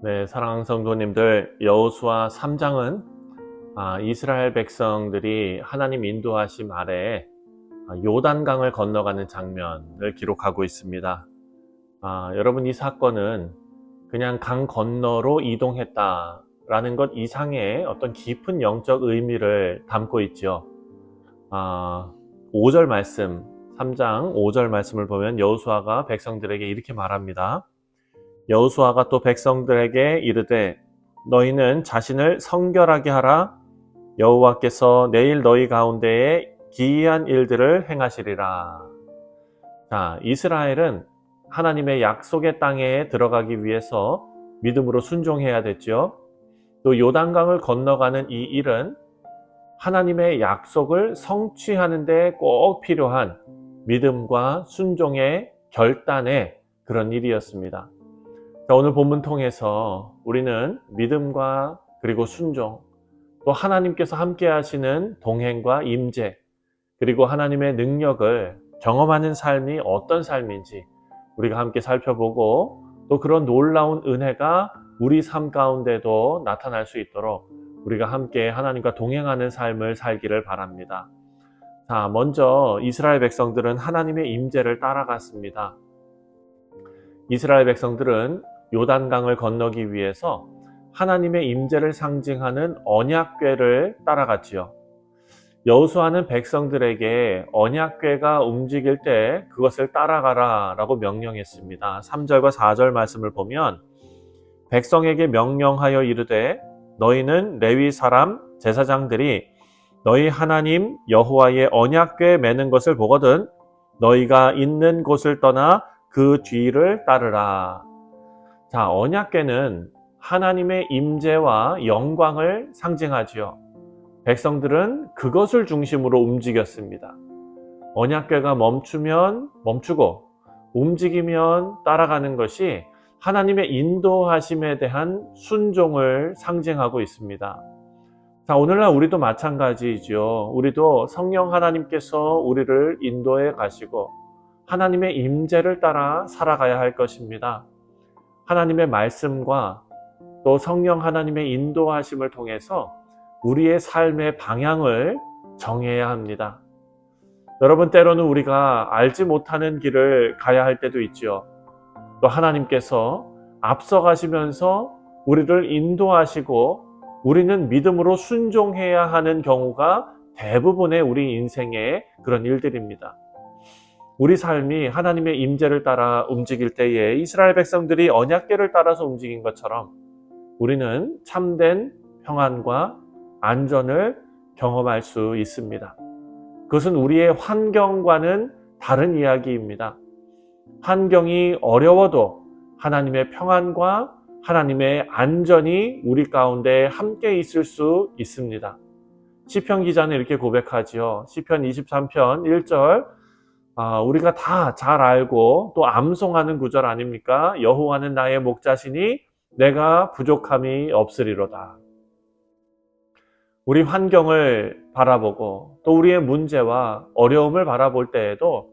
네, 사랑하는 성도님들, 여호수아 3장은 이스라엘 백성들이 하나님 인도하심 아래 요단강을 건너가는 장면을 기록하고 있습니다. 여러분, 이 사건은 그냥 강 건너로 이동했다라는 것 이상의 어떤 깊은 영적 의미를 담고 있죠. 5절 말씀, 3장 5절 말씀을 보면 여호수아가 백성들에게 이렇게 말합니다. 여호수아가 또 백성들에게 이르되 너희는 자신을 성결하게 하라. 여호와께서 내일 너희 가운데에 기이한 일들을 행하시리라. 자, 이스라엘은 하나님의 약속의 땅에 들어가기 위해서 믿음으로 순종해야 됐죠. 또 요단강을 건너가는 이 일은 하나님의 약속을 성취하는 데 꼭 필요한 믿음과 순종의 결단의 그런 일이었습니다. 자, 오늘 본문 통해서 우리는 믿음과 그리고 순종, 또 하나님께서 함께 하시는 동행과 임재, 그리고 하나님의 능력을 경험하는 삶이 어떤 삶인지 우리가 함께 살펴보고, 또 그런 놀라운 은혜가 우리 삶 가운데도 나타날 수 있도록 우리가 함께 하나님과 동행하는 삶을 살기를 바랍니다. 자, 먼저 이스라엘 백성들은 하나님의 임재를 따라갔습니다. 이스라엘 백성들은 요단강을 건너기 위해서 하나님의 임재를 상징하는 언약궤를 따라갔지요. 여호수아는 백성들에게 언약궤가 움직일 때 그것을 따라가라 라고 명령했습니다. 3절과 4절 말씀을 보면 백성에게 명령하여 이르되 너희는 레위 사람 제사장들이 너희 하나님 여호와의 언약궤 매는 것을 보거든 너희가 있는 곳을 떠나 그 뒤를 따르라. 자, 언약궤는 하나님의 임재와 영광을 상징하지요. 백성들은 그것을 중심으로 움직였습니다. 언약궤가 멈추면 멈추고 움직이면 따라가는 것이 하나님의 인도하심에 대한 순종을 상징하고 있습니다. 자, 오늘날 우리도 마찬가지이죠. 우리도 성령 하나님께서 우리를 인도해 가시고 하나님의 임재를 따라 살아가야 할 것입니다. 하나님의 말씀과 또 성령 하나님의 인도하심을 통해서 우리의 삶의 방향을 정해야 합니다. 여러분, 때로는 우리가 알지 못하는 길을 가야 할 때도 있죠. 또 하나님께서 앞서가시면서 우리를 인도하시고 우리는 믿음으로 순종해야 하는 경우가 대부분의 우리 인생의 그런 일들입니다. 우리 삶이 하나님의 임재를 따라 움직일 때에 이스라엘 백성들이 언약궤를 따라서 움직인 것처럼 우리는 참된 평안과 안전을 경험할 수 있습니다. 그것은 우리의 환경과는 다른 이야기입니다. 환경이 어려워도 하나님의 평안과 하나님의 안전이 우리 가운데 함께 있을 수 있습니다. 시편 기자는 이렇게 고백하지요. 시편 23편 1절 우리가 다 잘 알고 또 암송하는 구절 아닙니까? 여호와는 나의 목자시니 내가 부족함이 없으리로다. 우리 환경을 바라보고 또 우리의 문제와 어려움을 바라볼 때에도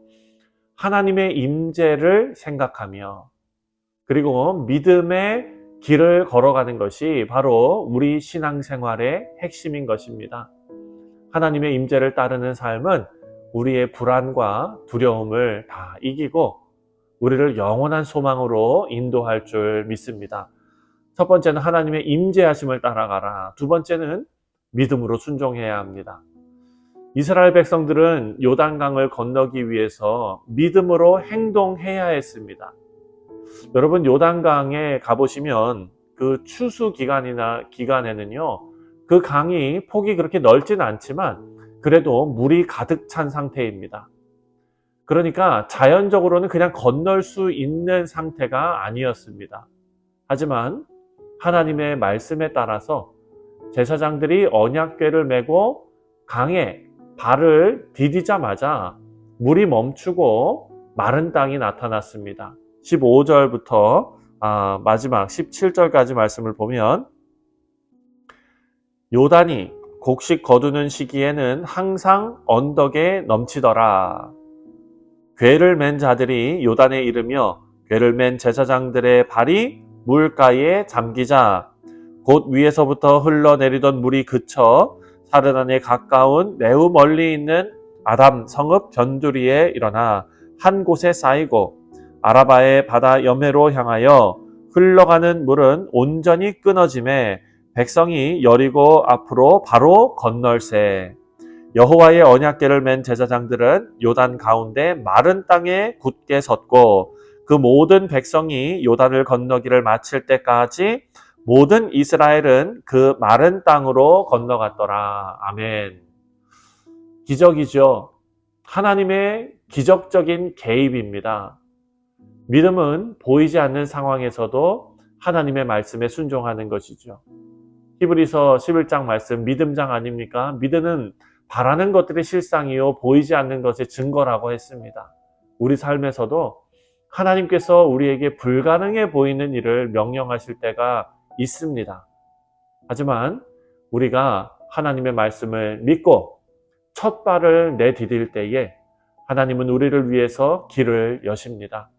하나님의 임재를 생각하며 그리고 믿음의 길을 걸어가는 것이 바로 우리 신앙생활의 핵심인 것입니다. 하나님의 임재를 따르는 삶은 우리의 불안과 두려움을 다 이기고 우리를 영원한 소망으로 인도할 줄 믿습니다. 첫 번째는 하나님의 임재하심을 따라가라. 두 번째는 믿음으로 순종해야 합니다. 이스라엘 백성들은 요단강을 건너기 위해서 믿음으로 행동해야 했습니다. 여러분, 요단강에 가보시면 그 추수 기간에는요, 그 강이 폭이 그렇게 넓진 않지만 그래도 물이 가득 찬 상태입니다. 그러니까 자연적으로는 그냥 건널 수 있는 상태가 아니었습니다. 하지만 하나님의 말씀에 따라서 제사장들이 언약궤를 메고 강에 발을 디디자마자 물이 멈추고 마른 땅이 나타났습니다. 15절부터 마지막 17절까지 말씀을 보면 요단이 곡식 거두는 시기에는 항상 언덕에 넘치더라. 궤를 맨 자들이 요단에 이르며 궤를 맨 제사장들의 발이 물가에 잠기자. 곧 위에서부터 흘러내리던 물이 그쳐 사르단에 가까운 매우 멀리 있는 아담 성읍 변두리에 일어나 한 곳에 쌓이고 아라바의 바다 여매로 향하여 흘러가는 물은 온전히 끊어짐에 백성이 여리고 앞으로 바로 건널세. 여호와의 언약궤를 맨 제사장들은 요단 가운데 마른 땅에 굳게 섰고 그 모든 백성이 요단을 건너기를 마칠 때까지 모든 이스라엘은 그 마른 땅으로 건너갔더라. 아멘. 기적이죠. 하나님의 기적적인 개입입니다. 믿음은 보이지 않는 상황에서도 하나님의 말씀에 순종하는 것이죠. 히브리서 11장 말씀 믿음장 아닙니까? 믿음은 바라는 것들의 실상이요 보이지 않는 것의 증거라고 했습니다. 우리 삶에서도 하나님께서 우리에게 불가능해 보이는 일을 명령하실 때가 있습니다. 하지만 우리가 하나님의 말씀을 믿고 첫 발을 내디딜 때에 하나님은 우리를 위해서 길을 여십니다.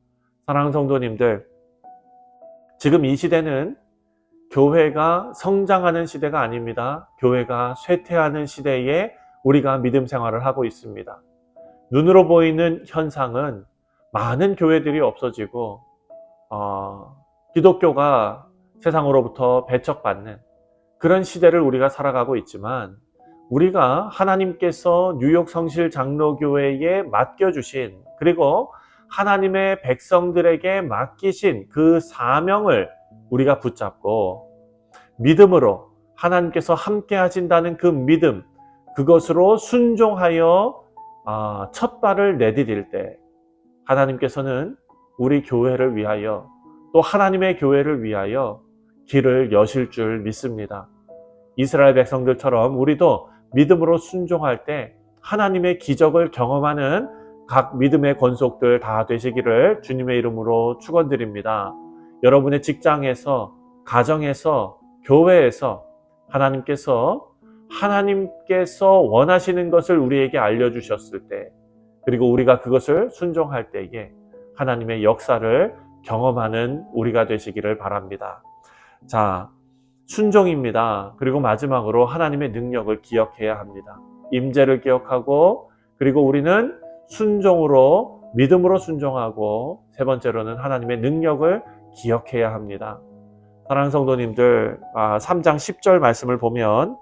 사랑하는 성도님들, 지금 이 시대는 교회가 성장하는 시대가 아닙니다. 교회가 쇠퇴하는 시대에 우리가 믿음 생활을 하고 있습니다. 눈으로 보이는 현상은 많은 교회들이 없어지고 기독교가 세상으로부터 배척받는 그런 시대를 우리가 살아가고 있지만 우리가 하나님께서 뉴욕 성실 장로교회에 맡겨주신 그리고 하나님의 백성들에게 맡기신 그 사명을 우리가 붙잡고 믿음으로 하나님께서 함께 하신다는 그 믿음, 그것으로 순종하여 첫 발을 내디딜 때 하나님께서는 우리 교회를 위하여 또 하나님의 교회를 위하여 길을 여실 줄 믿습니다. 이스라엘 백성들처럼 우리도 믿음으로 순종할 때 하나님의 기적을 경험하는 각 믿음의 권속들 다 되시기를 주님의 이름으로 축원드립니다. 여러분의 직장에서, 가정에서, 교회에서 하나님께서 원하시는 것을 우리에게 알려주셨을 때 그리고 우리가 그것을 순종할 때에 하나님의 역사를 경험하는 우리가 되시기를 바랍니다. 자, 순종입니다. 그리고 마지막으로 하나님의 능력을 기억해야 합니다. 임재를 기억하고 그리고 우리는 순종으로 믿음으로 순종하고 세 번째로는 하나님의 능력을 기억해야 합니다. 사랑하는 성도님들 3장 10절 말씀을 보면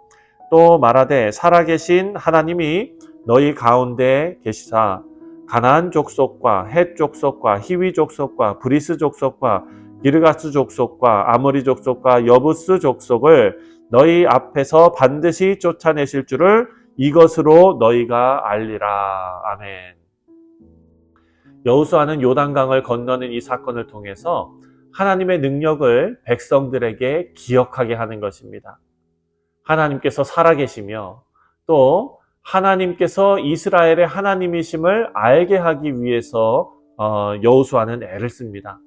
또 말하되 살아계신 하나님이 너희 가운데 계시사 가나안 족속과 헷 족속과 히위 족속과 브리스 족속과 기르가스 족속과 아모리 족속과 여부스 족속을 너희 앞에서 반드시 쫓아내실 줄을 이것으로 너희가 알리라. 아멘. 여호수아는 요단강을 건너는 이 사건을 통해서 하나님의 능력을 백성들에게 기억하게 하는 것입니다. 하나님께서 살아계시며 또 하나님께서 이스라엘의 하나님이심을 알게 하기 위해서 여호수아는 애를 씁니다.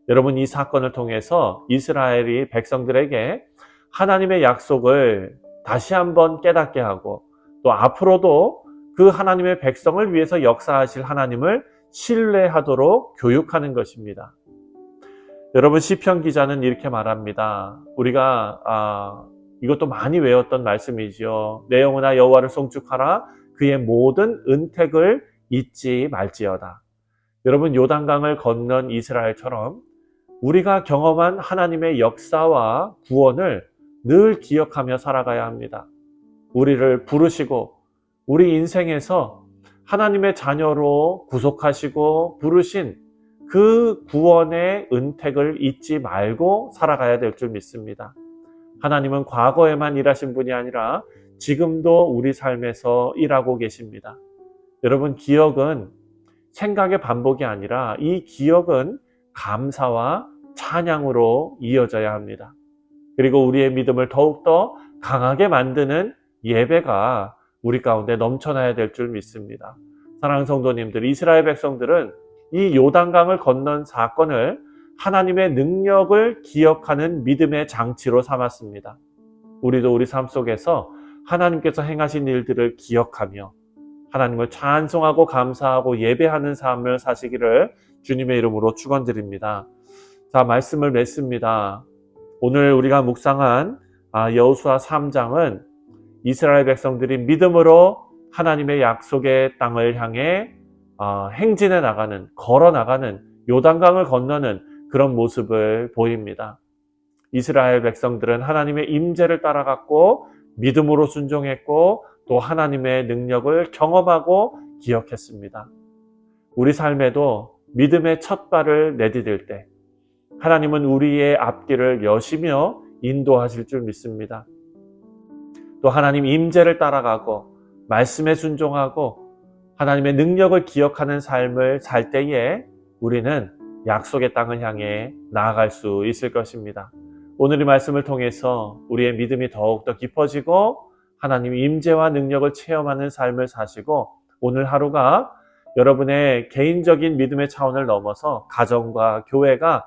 여러분, 이 사건을 통해서 이스라엘이 백성들에게 하나님의 약속을 다시 한번 깨닫게 하고 또 앞으로도 그 하나님의 백성을 위해서 역사하실 하나님을 신뢰하도록 교육하는 것입니다. 여러분, 시편 기자는 이렇게 말합니다. 우리가 이것도 많이 외웠던 말씀이지요. 내 영혼아 여호와를 송축하라. 그의 모든 은택을 잊지 말지어다. 여러분, 요단강을 건넌 이스라엘처럼 우리가 경험한 하나님의 역사와 구원을 늘 기억하며 살아가야 합니다. 우리를 부르시고 우리 인생에서 하나님의 자녀로 구속하시고 부르신 그 구원의 은택을 잊지 말고 살아가야 될 줄 믿습니다. 하나님은 과거에만 일하신 분이 아니라 지금도 우리 삶에서 일하고 계십니다. 여러분, 기억은 생각의 반복이 아니라 이 기억은 감사와 찬양으로 이어져야 합니다. 그리고 우리의 믿음을 더욱더 강하게 만드는 예배가 우리 가운데 넘쳐나야 될 줄 믿습니다. 사랑하는 성도님들, 이스라엘 백성들은 이 요단강을 건넌 사건을 하나님의 능력을 기억하는 믿음의 장치로 삼았습니다. 우리도 우리 삶 속에서 하나님께서 행하신 일들을 기억하며 하나님을 찬송하고 감사하고 예배하는 삶을 사시기를 주님의 이름으로 축원드립니다. 자, 말씀을 맺습니다. 오늘 우리가 묵상한 여호수아 3장은 이스라엘 백성들이 믿음으로 하나님의 약속의 땅을 향해 행진해 나가는, 걸어 나가는, 요단강을 건너는 그런 모습을 보입니다. 이스라엘 백성들은 하나님의 임재를 따라갔고 믿음으로 순종했고 또 하나님의 능력을 경험하고 기억했습니다. 우리 삶에도 믿음의 첫 발을 내디딜 때 하나님은 우리의 앞길을 여시며 인도하실 줄 믿습니다. 또 하나님 임재를 따라가고 말씀에 순종하고 하나님의 능력을 기억하는 삶을 살 때에 우리는 약속의 땅을 향해 나아갈 수 있을 것입니다. 오늘 이 말씀을 통해서 우리의 믿음이 더욱더 깊어지고 하나님의 임재와 능력을 체험하는 삶을 사시고 오늘 하루가 여러분의 개인적인 믿음의 차원을 넘어서 가정과 교회가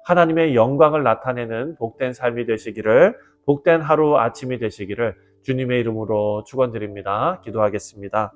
하나님의 영광을 나타내는 복된 삶이 되시기를, 복된 하루 아침이 되시기를 주님의 이름으로 축원드립니다. 기도하겠습니다.